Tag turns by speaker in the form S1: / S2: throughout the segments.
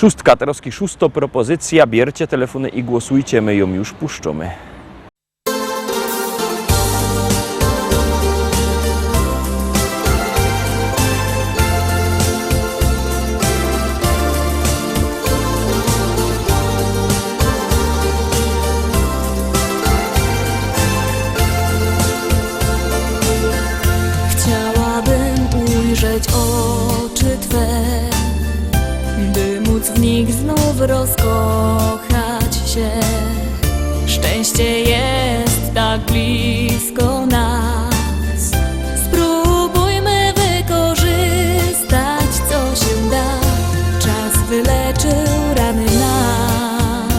S1: Szóstka, teraz szósto propozycja, bierzcie telefony i głosujcie, my ją już puszczamy.
S2: Chciałabym ujrzeć oczy Twe, by móc w nich znów rozkochać się. Szczęście jest tak blisko nas. Spróbujmy wykorzystać, co się da. Czas wyleczył rany nam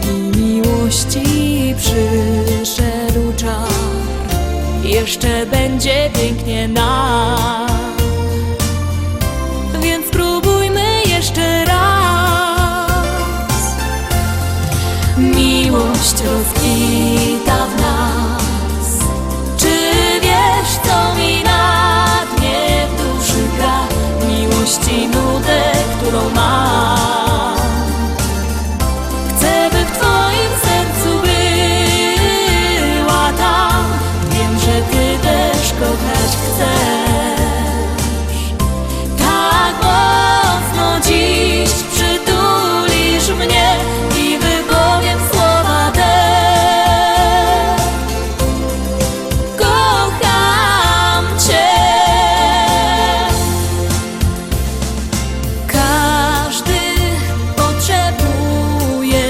S2: i miłości przyszedł czas. Jeszcze będzie pięknie nam, więc spróbujmy jeszcze raz. Miłość rozkwita w nas. Czy wiesz, co mi na dnie w duszy gra? Miłości nudę, którą mam. Chcę, by w Twoim sercu była tam. Wiem, że Ty też kochać chcesz. Tak mocno dziś przytulisz mnie i wypowiem słowa te. Kocham Cię. Każdy potrzebuje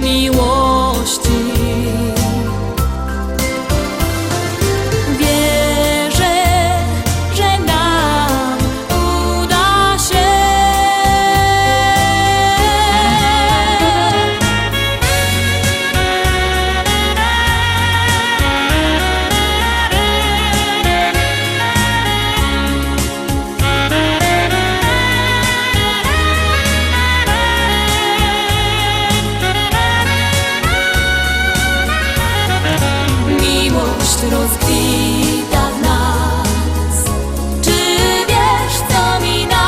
S2: miłości. Wierzę, że nam uda się. Miłość rozkwita w nas. Czy wiesz, co mi na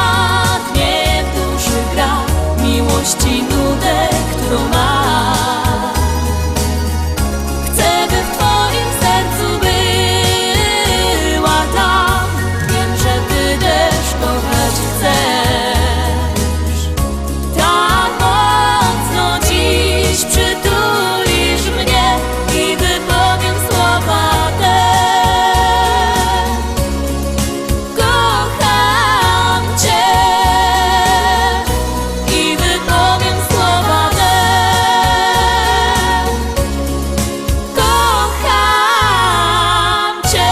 S2: dnie w duszy gra? Miłości nudę, którą mam. Chcę, by w Twoim sercu była tam. Wiem, że Ty też kochać chcesz. Tak mocno dziś przytulisz mnie i wypowiem słowa te. Kocham Cię i wypowiem słowa te. Kocham Cię.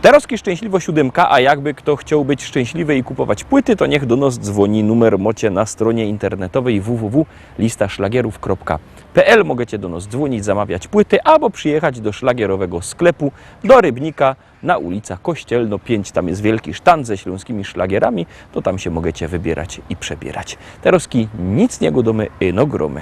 S1: Teraz szczęśliwo siódemka, a jakby kto chciał być szczęśliwy i kupować płyty, to niech do nas dzwoni. Numer macie na stronie internetowej www.listaszlagierów.pl. Możecie do nas dzwonić, zamawiać płyty, albo przyjechać do szlagierowego sklepu, do Rybnika na ulicach Kościelno 5. Tam jest wielki sztand ze śląskimi szlagierami, to tam się możecie wybierać i przebierać. Teraz nic nie godomy, no gromy.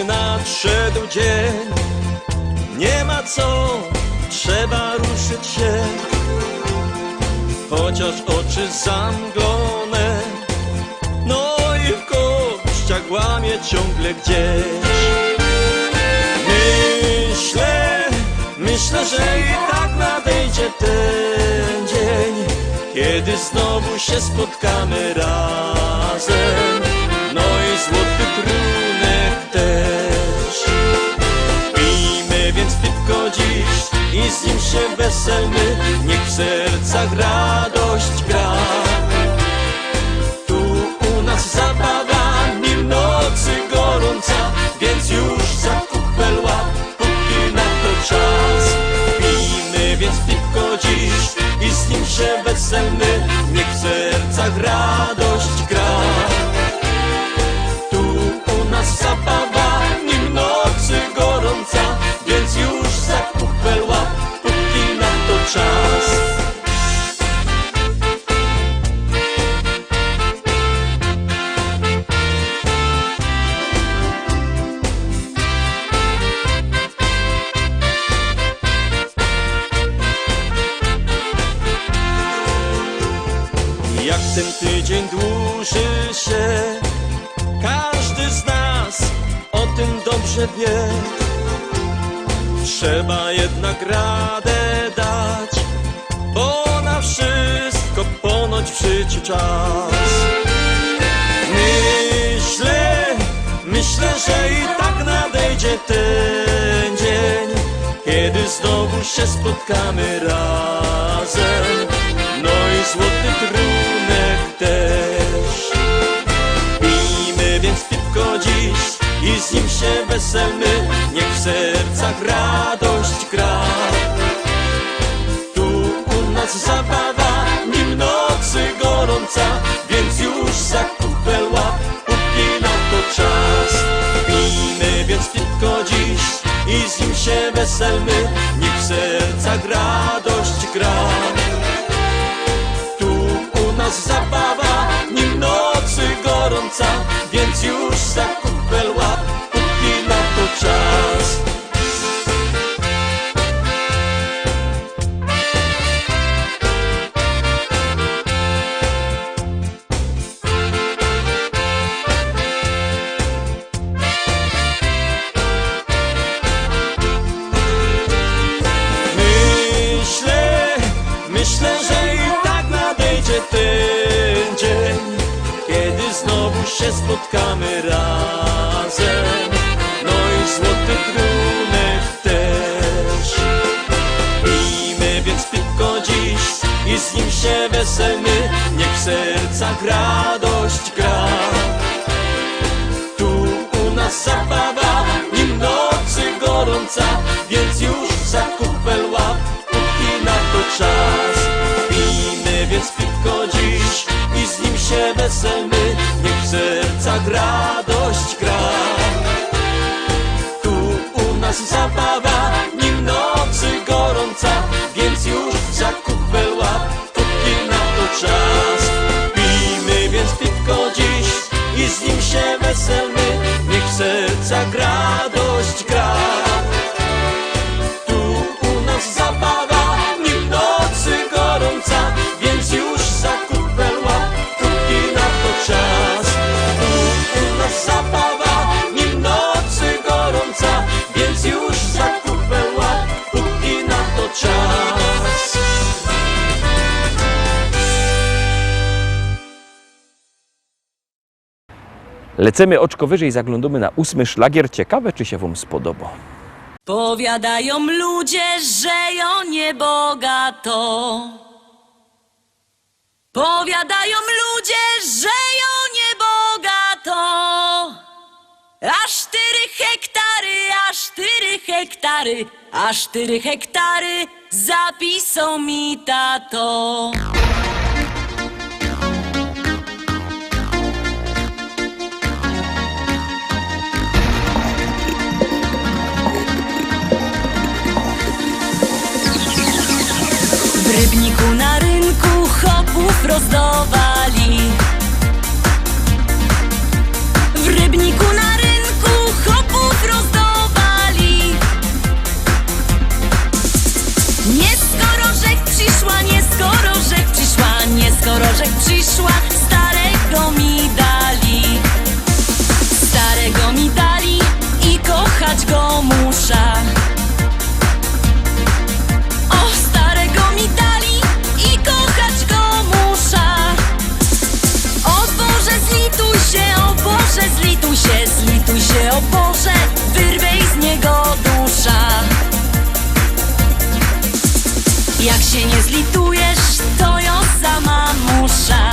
S3: Nadszedł dzień, nie ma co, trzeba ruszyć się. Chociaż oczy zamglone, no i w kościach łamie ciągle gdzieś. Myślę, że i tak nadejdzie ten dzień, kiedy znowu się spotkamy razem. No i złoty trunek też. Pijmy więc piwko dziś i z nim się weselmy, niech w sercach radość gra. Tu u nas zabawa, mil nocy gorąca, więc już za kupel łap, póki na to czas. Pijmy więc piwko dziś i z nim się weselmy, niech w sercach radość gra. dobrze wie. Trzeba jednak radę dać, bo na wszystko ponoć w życiu czas. Myślę, że i tak nadejdzie ten dzień, kiedy znowu się spotkamy razem. No i złoty trunek też. Pijmy więc piwko dziś i z nim się weselmy, niech w sercach radość gra. Tu u nas zabawa, nim nocy gorąca, więc już za kupel łap, póki na to czas. Pijmy więc piwko dziś i z nim się weselmy, niech w sercach radość gra. Tu u nas zabawa, nim nocy gorąca, więc już za kupel łap, póki na to czas. Myślę, że i tak nadejdzie ten dzień, kiedy znowu się spotkamy razem. No i złoty trunek też. Pijmy więc piwko dziś i z nim się weselmy, niech w sercach radość gra. Tu u nas zabawa, nim nocy gorąca, więc już za kupel łap, póki na to czas. Pijmy więc piwko dziś i z nim się weselmy, niech w sercach radość gra. Tu u nas zabawa, nim nocy gorąca, więc już za kupel łap, póki na to czas. Pijmy więc piwko dziś i z nim się weselmy, niech w sercach radość gra. Tu u nas zabawa, nim nocy gorąca, więc już za kupel łap, póki na to czas. Tu u nas zabawa, nim nocy gorąca, więc już za kupel łap, póki na to czas.
S1: Lecemy oczko wyżej, zaglądamy na 8. szlagier. Ciekawe, czy się wam spodoba.
S2: Powiadają ludzie, że ją niebogato. Powiadają ludzie, że ją niebogato. Aż 4 hektary, aż 4 hektary, aż 4 hektary zapisał mi tato. W Rybniku na rynku chopów rozdawali. W Rybniku na rynku chopów rozdawali. Nie skoro rzek przyszła, nie skoro rzek przyszła, nie skoro rzek przyszła, starego mi dali. Starego mi dali i kochać go muszę. Zlituj się, o Boże, wyrwej z niego dusza. Jak się nie zlitujesz, to ją sama musza.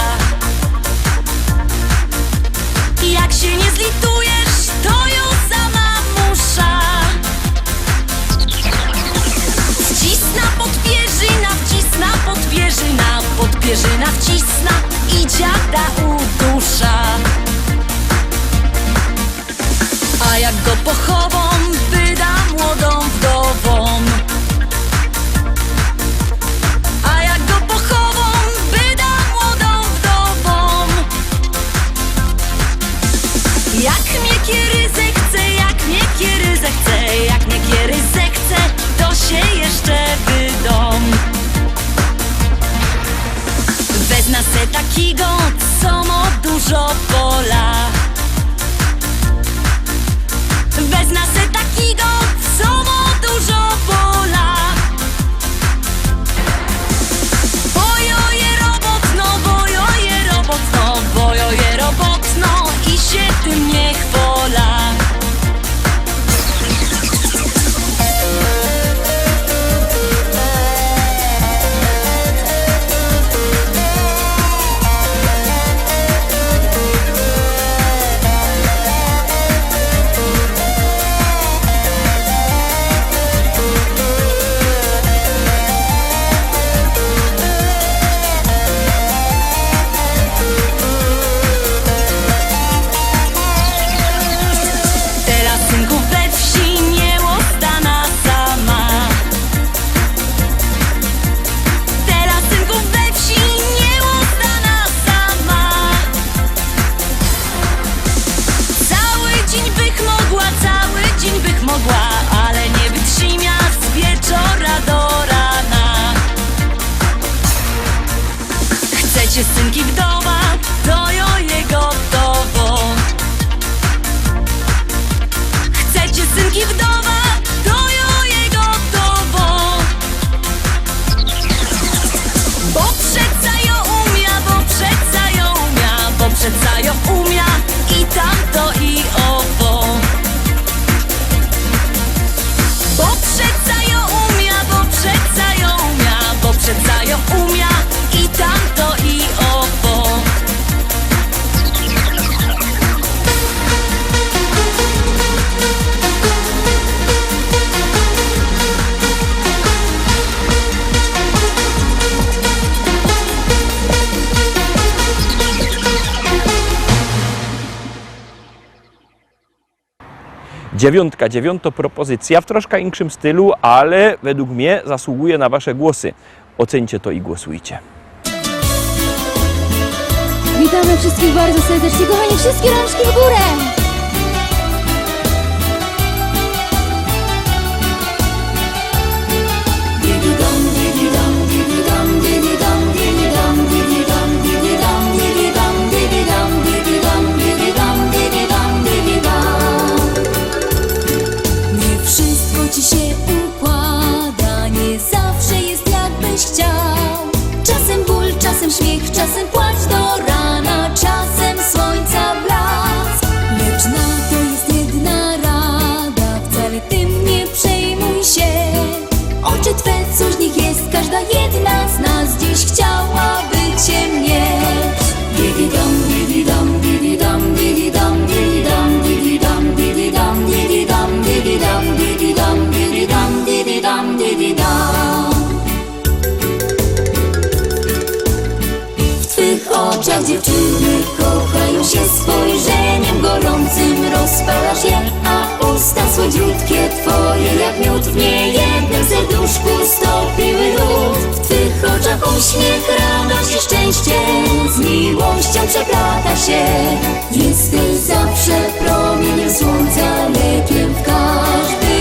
S2: Jak się nie zlitujesz, to ją sama musza. Wcisna podpierzyna, wcisna podpierzyna, podpierzyna wcisna i dziada udusza. A jak go pochową, wyda młodą wdową. A jak go pochową, wyda młodą wdową. Jak mnie kieryzę chce, jak mnie kieryzę chce, jak mnie kieryzę chce, to się jeszcze wydom. Wezna se takiego, co ma dużo pola. Wezna se Chcecie synki wdowa, to je gotowo. Chcecie synki wdowa, to je gotowo. Bo przeca ją umia, bo przeca ją umia, bo przeca ją umia i tamto i owo. Bo przeca ją umia, bo przeca ją umia, bo przeca ją umia i tamto i owo.
S1: Dziewiąta propozycja w troszkę innym stylu, ale według mnie zasługuje na Wasze głosy. Oceńcie to i głosujcie.
S4: Witamy wszystkich bardzo serdecznie, kochani, wszystkie rączki w górę!
S2: Nie wszystko ci się układa, nie zawsze jest jakbyś chciał. Czasem ból, czasem śmiech, czasem płacz do rana, czasem słońca blask. Lecz na to jest jedna rada, wcale tym nie przejmuj się. Oczy twe, cóż nich jest, każda jedna z nas dziś chciałaby cię mieć. Didi-dam, didi-dam, didi-dam, didi-dam, didi-dam, didi-dam, didi-dam, didi-dam, didi-dam, didi-dam, didi-dam, didi-dam, didi-dam. W twych oczach dziewczyny kochają się, spojrzeniem gorącym rozpalasz je, a usta słodziutkie twoje jak miód w niejednym serduszku stopiły lód. W twych oczach uśmiech, radość i szczęście z miłością przeplata się. Jesteś zawsze promieniem słońca, lekiem w każdy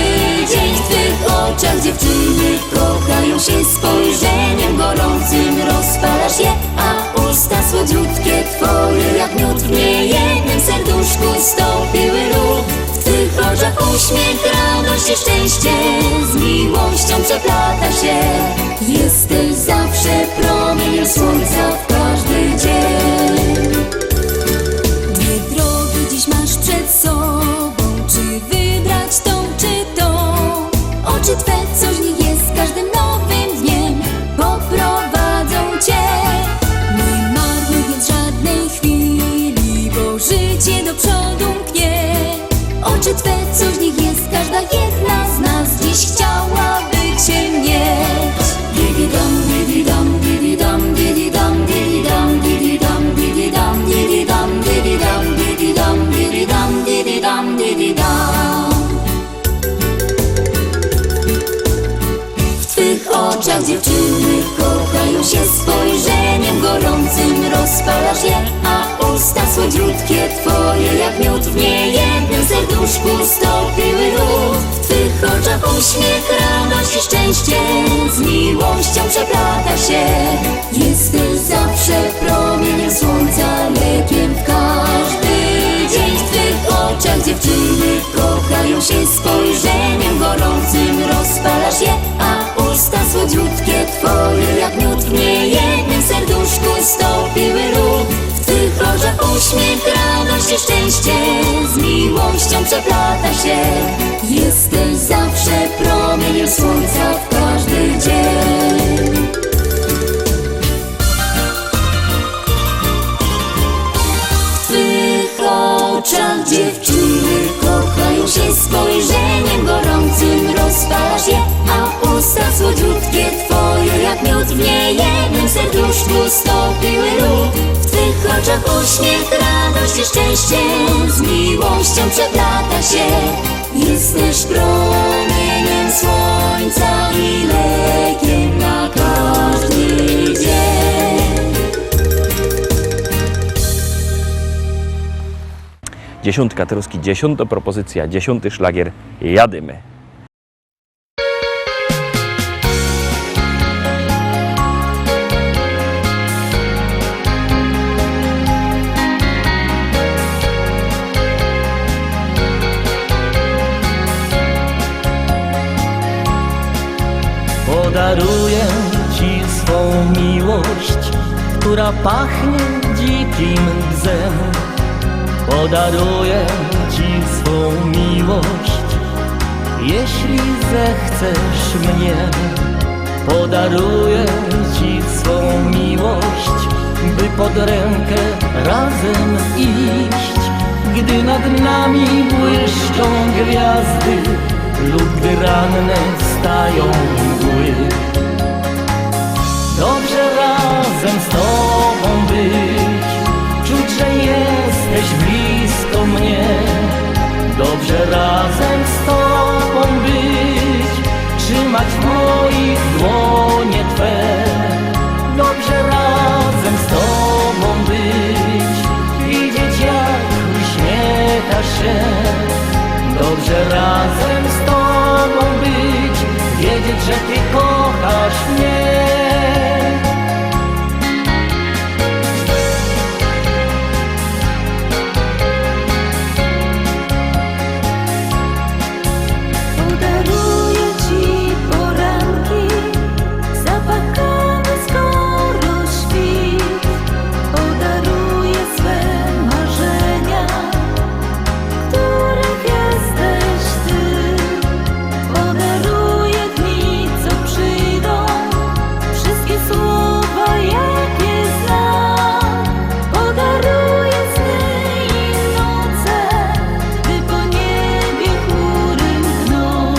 S2: dzień. W twych oczach dziewczyny kochają się, spojrzeniem gorącym rozpalasz je, a usta słodziutkie twoje jak miód w niejednym serduszku stopiły lód. W twych oczach uśmiech, radość i szczęście z miłością przeplata się. Jesteś zawsze promieniem słońca w każdy dzień. Dwie drogi dziś masz przed sobą, czy wybrać tą, czy tą? Oczy twe, coś w nich jest, każdym nowym dniem poprowadzą cię. Nie marnuj więc żadnej chwili, bo życie do przodu mknie. Oczy twe, coś w nich jest, każda jedna z nas dziś chciałaby cię mieć. Didi-dam, didi-dam, didi-dam, didi-dam, didi-dam, didi-dam, didi-dam, didi-dam, didi-dam, didi-dam, didi-dam, didi-dam, didi-dam. W twych oczach dziewczyny kochają się, spojrzeniem gorącym rozpalasz je, a usta słodziutkie twoje jak miód w niejednym serduszku stopiły lód. W twych oczach uśmiech, radość i szczęście z miłością przeplata się. Jesteś zawsze promieniem słońca, lekiem w każdy dzień. W twych oczach dziewczyny kochają się, spojrzeniem gorącym rozpalasz je, a usta słodziutkie twoje jak miód w niejednym serduszku stopiły lód. W twych oczach uśmiech, radość i szczęście z miłością przeplata się. Jesteś zawsze promieniem słońca w każdy dzień. W twych oczach dziewczyny kochają się, spojrzeniem gorącym rozpalasz je, a usta słodziutkie twoje jak miód w niejednym serduszku stopiły lód. W twych oczach uśmiech, radość i szczęście z miłością przeplata się. Jesteś promieniem słońca i lekiem na każdy dzień.
S1: Dziesiątka troski, 10. propozycja, 10. szlagier, jadymy.
S5: która pachnie dzikim bzem. Podaruję ci swą miłość, jeśli zechcesz mnie. Podaruję ci swą miłość, by pod rękę razem iść. Gdy nad nami błyszczą gwiazdy lub gdy ranne stają mgły. Dobrze razem z tobą być, czuć, że jesteś blisko mnie. Dobrze razem z tobą być, trzymać w moich dłonie Twe. Dobrze razem z tobą być, widzieć jak uśmiechasz się. Dobrze razem z tobą być, wiedzieć, że Ty kochasz mnie.
S2: Podaruję ci poranki, zapakamy skoro świt. Podaruję swe marzenia, których jesteś Ty. Podaruję dni, co przyjdą, wszystkie słowa jakie znam. Podaruję sny i noce, gdy po niebie chmury mkną.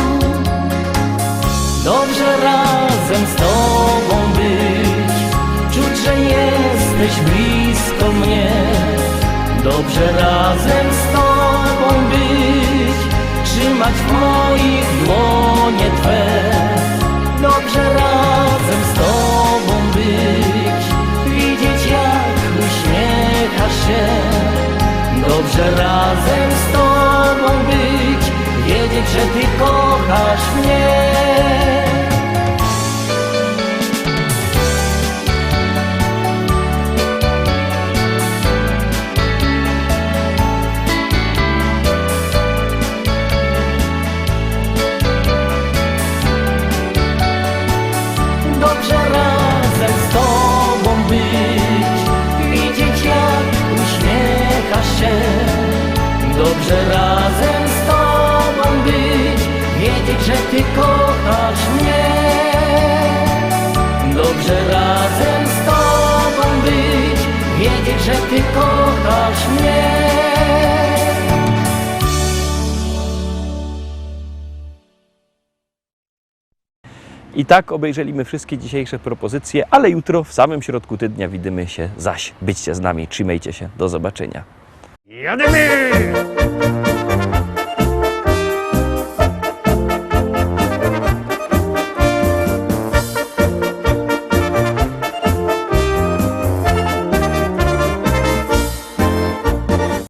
S5: Dobrze razem z tobą być, czuć, że jesteś blisko mnie. Dobrze razem z tobą być, trzymać w moich dłonie Twe. Dobrze razem z tobą być, widzieć jak uśmiechasz się. Dobrze razem z tobą być, wiedzieć, że Ty kochasz mnie. Dobrze razem z tobą być, widzieć jak uśmiechasz się. Dobrze razem z tobą być, wiedzieć, że Ty kochasz mnie. Dobrze razem z tobą być, wiedzieć, że Ty kochasz mnie.
S1: I tak obejrzeliśmy wszystkie dzisiejsze propozycje, ale jutro w samym środku tygodnia widzimy się zaś. Byćcie z nami, trzymajcie się, do zobaczenia.
S6: Jadymy!